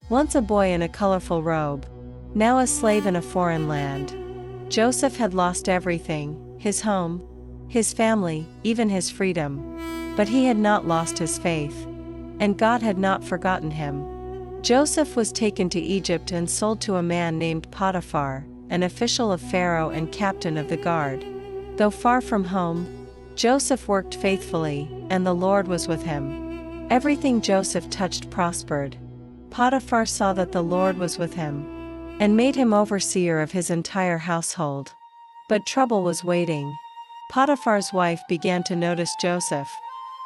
Once a boy in a colorful robe, now a slave in a foreign land. Joseph had lost everything, his home, his family, even his freedom. But he had not lost his faith. And God had not forgotten him. Joseph was taken to Egypt and sold to a man named Potiphar, an official of Pharaoh and captain of the guard. Though far from home, Joseph worked faithfully, and the Lord was with him. Everything Joseph touched prospered. Potiphar saw that the Lord was with him, and made him overseer of his entire household. But trouble was waiting. Potiphar's wife began to notice Joseph.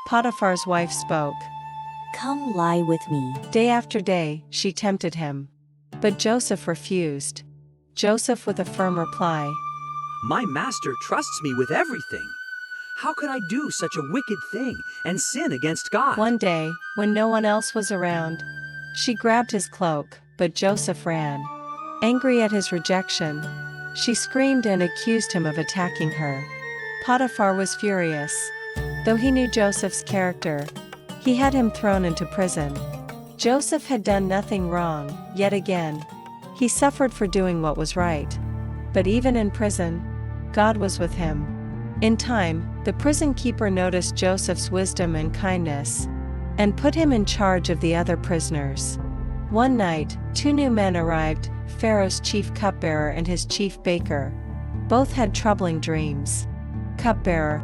Potiphar's wife spoke. "Come lie with me." Day after day, she tempted him. But Joseph refused. Joseph with a firm reply. My master trusts me with everything. How could I do such a wicked thing and sin against God? One day, when no one else was around, she grabbed his cloak, but Joseph ran. Angry at his rejection, she screamed and accused him of attacking her. Potiphar was furious. Though he knew Joseph's character, he had him thrown into prison. Joseph had done nothing wrong, yet again. He suffered for doing what was right. But even in prison, God was with him. In time, the prison keeper noticed Joseph's wisdom and kindness, and put him in charge of the other prisoners. One night, two new men arrived, Pharaoh's chief cupbearer and his chief baker. Both had troubling dreams. Cupbearer.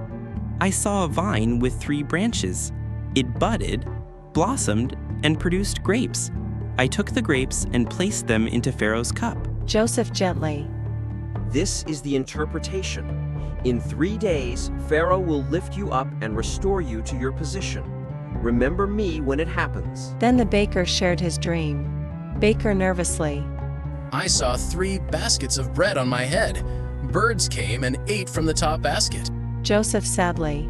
I saw a vine with 3 branches. It budded, blossomed, and produced grapes. I took the grapes and placed them into Pharaoh's cup. Joseph gently. This is the interpretation. In 3 days, Pharaoh will lift you up and restore you to your position. Remember me when it happens. Then the baker shared his dream. Baker nervously. I saw 3 baskets of bread on my head. Birds came and ate from the top basket. Joseph sadly.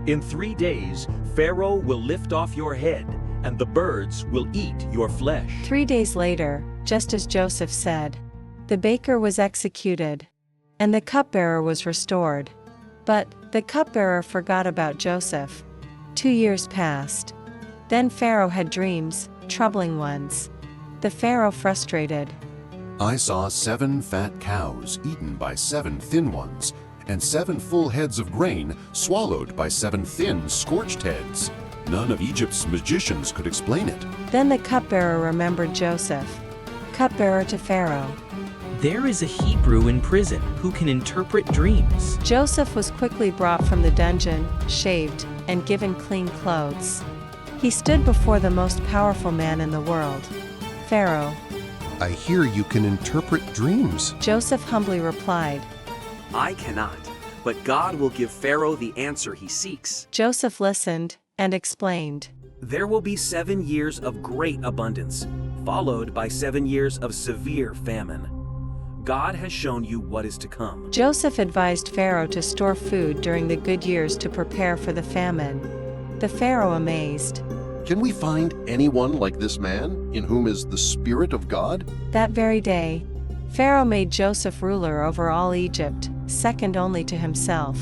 In 3 days, Pharaoh will lift off your head, and the birds will eat your flesh. 3 days later, just as Joseph said, the baker was executed, and the cupbearer was restored. But the cupbearer forgot about Joseph. 2 years passed. Then Pharaoh had dreams, troubling ones. The Pharaoh frustrated. I saw 7 fat cows eaten by 7 thin ones, and 7 full heads of grain swallowed by 7 thin, scorched heads. None of Egypt's magicians could explain it. Then the cupbearer remembered Joseph. Cupbearer to Pharaoh. There is a Hebrew in prison who can interpret dreams. Joseph was quickly brought from the dungeon, shaved, and given clean clothes. He stood before the most powerful man in the world. Pharaoh. I hear you can interpret dreams. Joseph humbly replied. I cannot, but God will give Pharaoh the answer he seeks. Joseph listened and explained. There will be 7 years of great abundance, followed by 7 years of severe famine. God has shown you what is to come. Joseph advised Pharaoh to store food during the good years to prepare for the famine. The Pharaoh amazed. Can we find anyone like this man, in whom is the Spirit of God? That very day, Pharaoh made Joseph ruler over all Egypt, second only to himself.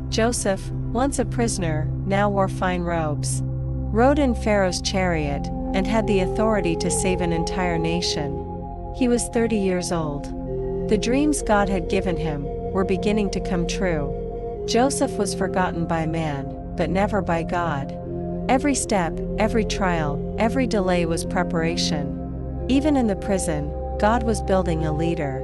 Joseph, once a prisoner, now wore fine robes, rode in Pharaoh's chariot, and had the authority to save an entire nation. He was 30 years old. The dreams God had given him were beginning to come true. Joseph was forgotten by man, but never by God. Every step, every trial, every delay was preparation. Even in the prison, God was building a leader.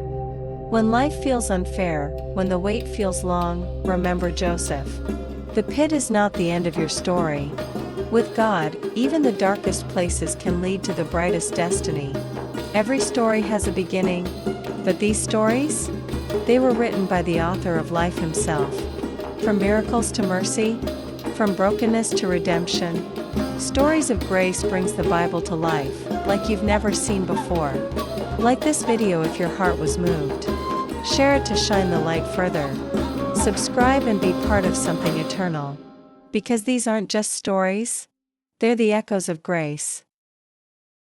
When life feels unfair, when the wait feels long, remember Joseph. The pit is not the end of your story. With God, even the darkest places can lead to the brightest destiny. Every story has a beginning, but these stories? They were written by the author of life himself. From miracles to mercy, from brokenness to redemption, stories of grace brings the Bible to life, like you've never seen before. Like this video if your heart was moved. Share it to shine the light further. Subscribe and be part of something eternal. Because these aren't just stories, they're the echoes of grace.